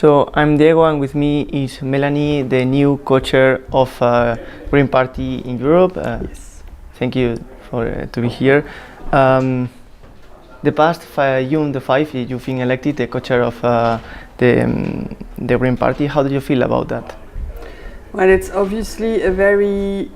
So I'm Diego, and with me is Mélanie, the new co-chair of Green Party in Europe. Yes. Thank you for to be here. The past June the 5th, you've been elected the co-chair of the Green Party. How do you feel about that? Well, it's obviously a very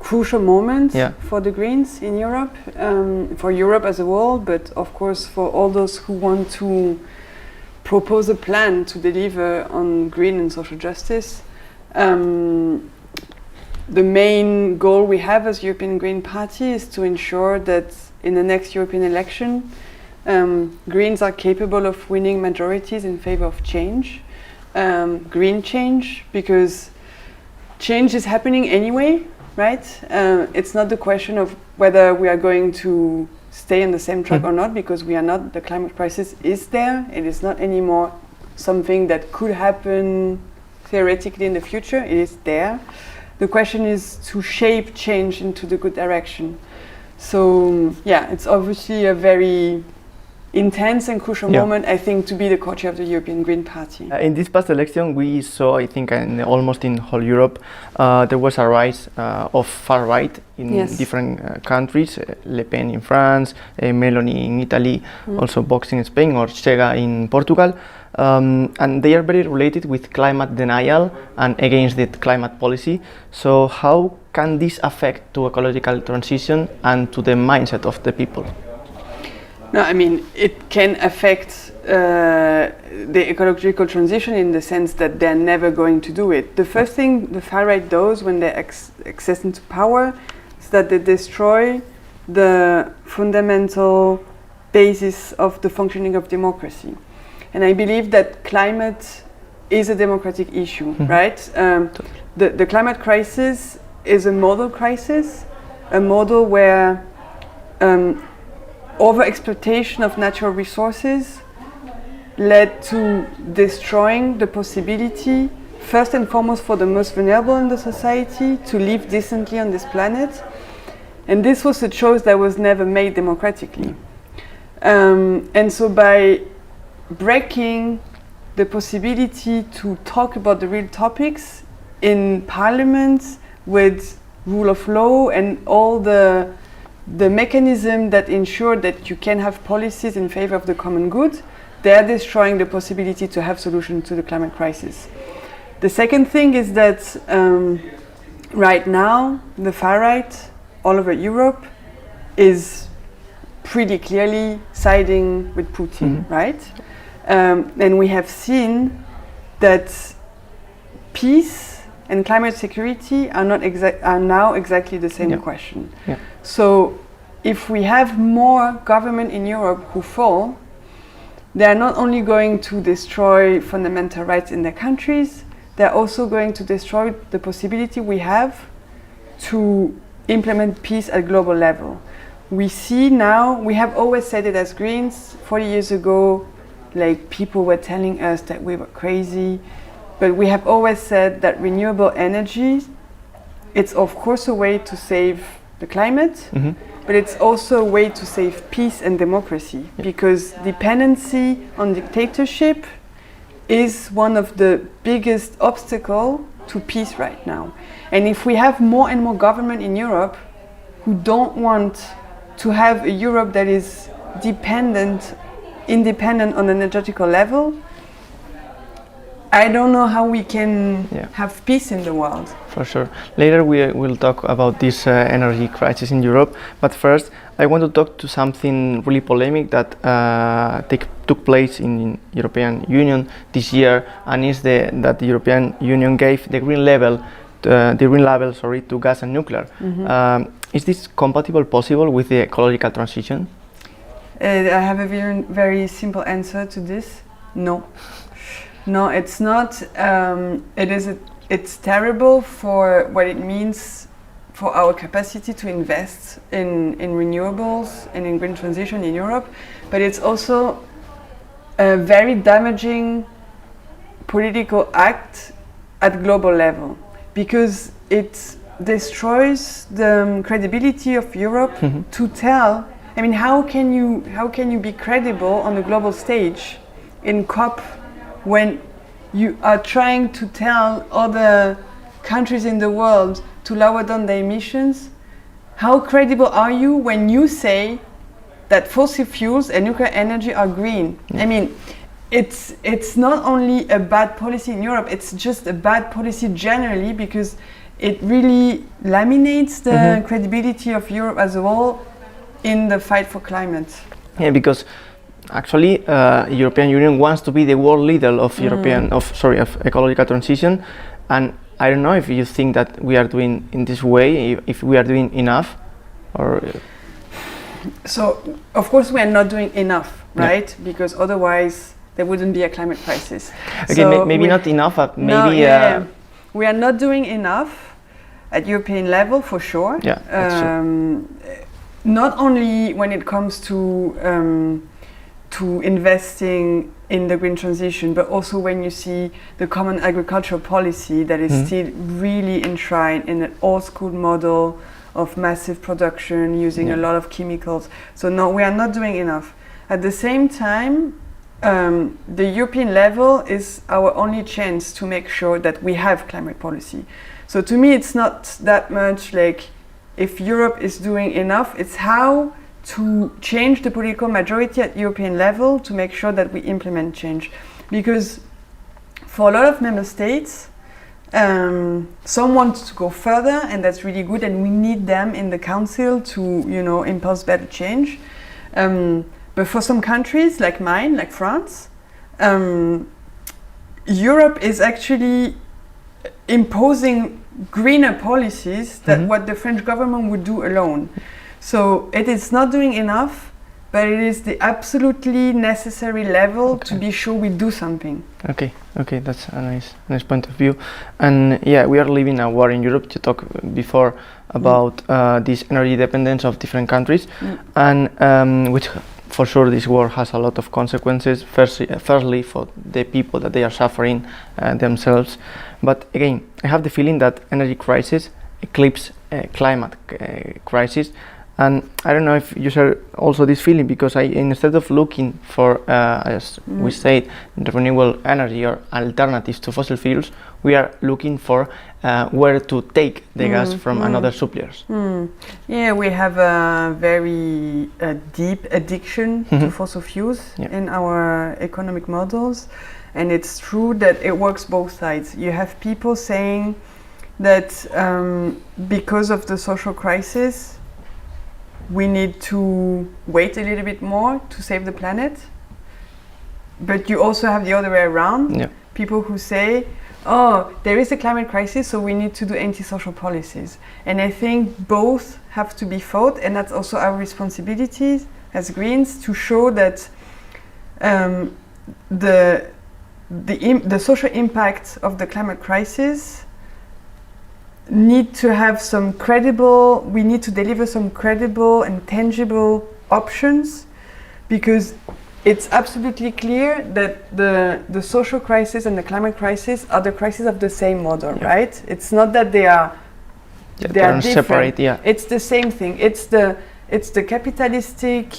crucial moment for the Greens in Europe, for Europe as a whole, but of course for all those who want to propose a plan to deliver on green and social justice. The main goal we have as European Green Party is to ensure that in the next European election, Greens are capable of winning majorities in favor of change, green change, because change is happening anyway, right? It's not the question of whether we are going to stay on the same track or not, because we are not. The climate crisis is there. It is not anymore something that could happen theoretically in the future. It is there. The question is to shape change into the good direction. So yeah, it's obviously a very intense and crucial moment, I think, to be the co-chair of the European Green Party. In this past election, we saw, I think, almost in whole Europe, there was a rise of far right in different countries. Le Pen in France, Mélanie in Italy, also Vox in Spain, or Chega in Portugal. And they are very related with climate denial and against the climate policy. So how can this affect to ecological transition and to the mindset of the people? No, I mean, it can affect the ecological transition in the sense that they're never going to do it. The first thing the far right does when they access into power is that they destroy the fundamental basis of the functioning of democracy. And I believe that climate is a democratic issue, right? The climate crisis is a model crisis, a model where over-exploitation of natural resources led to destroying the possibility, first and foremost for the most vulnerable in the society, to live decently on this planet. And this was a choice that was never made democratically. And so by breaking the possibility to talk about the real topics in parliament with rule of law and all the mechanism that ensure that you can have policies in favor of the common good, they are destroying the possibility to have solutions to the climate crisis. The second thing is that right now, the far right all over Europe is pretty clearly siding with Putin, right? And we have seen that peace and climate security are now exactly the same question. So if we have more government in Europe who fall, they are not only going to destroy fundamental rights in their countries, they're also going to destroy the possibility we have to implement peace at global level. We see now, we have always said it as Greens. 40 years ago, like, people were telling us that we were crazy, but we have always said that renewable energy, it's of course a way to save the climate, but it's also a way to save peace and democracy, because dependency on dictatorship is one of the biggest obstacles to peace right now. And if we have more and more government in Europe who don't want to have a Europe that is independent on an energetical level, I don't know how we can have peace in the world. For sure. Later we will talk about this energy crisis in Europe, but first I want to talk to something really polemic that took place in European Union this year, and is that the European Union gave the green label to gas and nuclear. Is this compatible, possible with the ecological transition? I have a very simple answer to this. No. No, it's not. It's terrible for what it means for our capacity to invest in renewables and in green transition in Europe, but it's also a very damaging political act at global level, because it destroys the credibility of Europe to tell. I mean, how can you be credible on the global stage in COP when you are trying to tell other countries in the world to lower down their emissions, how credible are you when you say that fossil fuels and nuclear energy are green? I mean, it's not only a bad policy in Europe, it's just a bad policy generally, because it really laminates the credibility of Europe as a whole in the fight for climate. Yeah, because actually European Union wants to be the world leader of of ecological transition, and I don't know if you think that we are doing in this way, if we are doing enough, or. So, of course, we are not doing enough, right? Because otherwise there wouldn't be a climate crisis. Okay, so maybe not enough, but maybe... we are not doing enough at European level, for sure. Yeah, that's true. Not only when it comes to investing in the green transition, but also when you see the common agricultural policy that is still really enshrined in an old school model of massive production using a lot of chemicals. So no, we are not doing enough. At the same time, the European level is our only chance to make sure that we have climate policy. So to me, it's not that much like if Europe is doing enough, it's how to change the political majority at European level to make sure that we implement change. Because for a lot of member states, some want to go further, and that's really good, and we need them in the council to, impulse better change. But for some countries like mine, like France, Europe is actually imposing greener policies than what the French government would do alone. So it is not doing enough, but it is the absolutely necessary level to be sure we do something. Okay, that's a nice point of view. And yeah, we are living a war in Europe. You talked before about this energy dependence of different countries, and which for sure this war has a lot of consequences. Firstly, for the people that they are suffering themselves. But again, I have the feeling that energy crisis eclipses climate crisis. And I don't know if you share also this feeling, because instead of looking for, as we said, renewable energy or alternatives to fossil fuels, we are looking for where to take the gas from another suppliers. Yeah, we have a very deep addiction to fossil fuels in our economic models. And it's true that it works both sides. You have people saying that because of the social crisis, we need to wait a little bit more to save the planet. But you also have the other way around. People who say, oh, there is a climate crisis, so we need to do anti-social policies. And I think both have to be fought, and that's also our responsibility as Greens to show that the social impact of the climate crisis need to have we need to deliver some credible and tangible options, because it's absolutely clear that the social crisis and the climate crisis are the crisis of the same model, right? It's not that they are different. Separate, It's the same thing. It's the capitalistic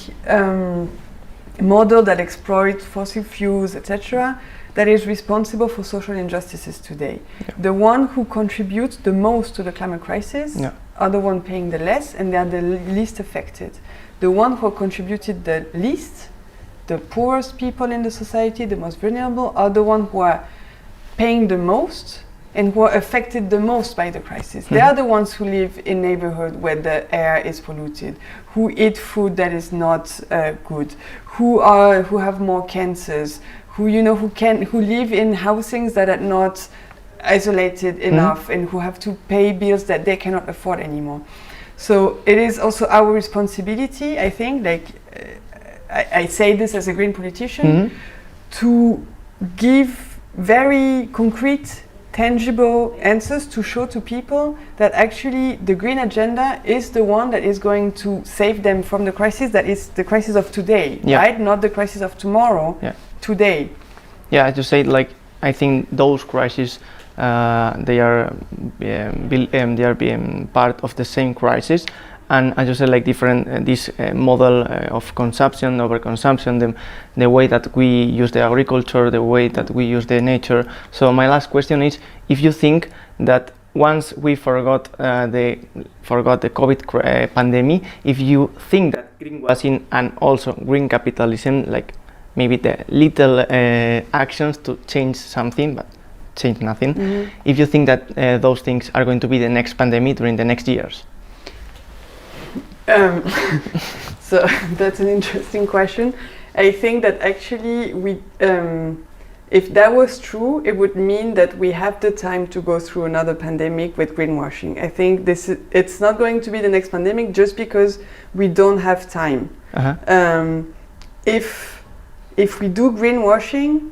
model that exploits fossil fuels, etc., that is responsible for social injustices today. The one who contributes the most to the climate crisis are the one paying the less, and they are the least affected. The one who contributed the least, the poorest people in the society, the most vulnerable, are the one who are paying the most and who are affected the most by the crisis. They are the ones who live in neighborhoods where the air is polluted, who eat food that is not good, who have more cancers, who live in housings that are not isolated enough, and who have to pay bills that they cannot afford anymore. So it is also our responsibility, I think, I say this as a green politician, to give very concrete, tangible answers to show to people that actually the green agenda is the one that is going to save them from the crisis that is the crisis of today, right? Not the crisis of tomorrow, today. Yeah, as you say, I think those crises, they are being part of the same crisis, and as you said, like different this model of consumption, overconsumption, the way that we use the agriculture, the way that we use the nature. So my last question is, if you think that once we forgot the COVID pandemic, if you think that greenwashing and also green capitalism, like maybe the little actions to change something, but change nothing, if you think that those things are going to be the next pandemic during the next years? So that's an interesting question. I think that actually if that was true, it would mean that we have the time to go through another pandemic with greenwashing. I think it's not going to be the next pandemic just because we don't have time. If we do greenwashing,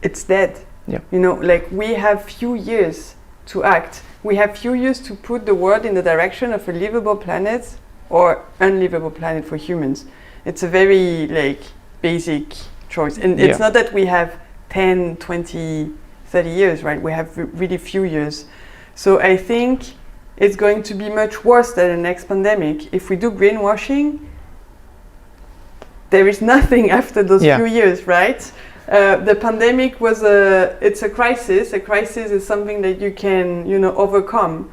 it's dead. Yeah. You know, like we have few years to act. We have few years to put the world in the direction of a livable planet or unlivable planet for humans. It's a very like basic choice. And it's not that we have 10, 20, 30 years, right? We have really few years. So I think it's going to be much worse than the next pandemic. If we do greenwashing, there is nothing after those few years, right? The pandemic it's a crisis. A crisis is something that you can, overcome.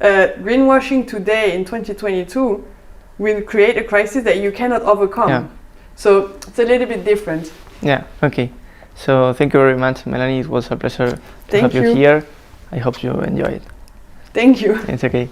Greenwashing today in 2022 will create a crisis that you cannot overcome. Yeah. So it's a little bit different. Yeah, okay. So thank you very much, Mélanie. It was a pleasure to have you here. I hope you enjoy it. Thank you. It's okay.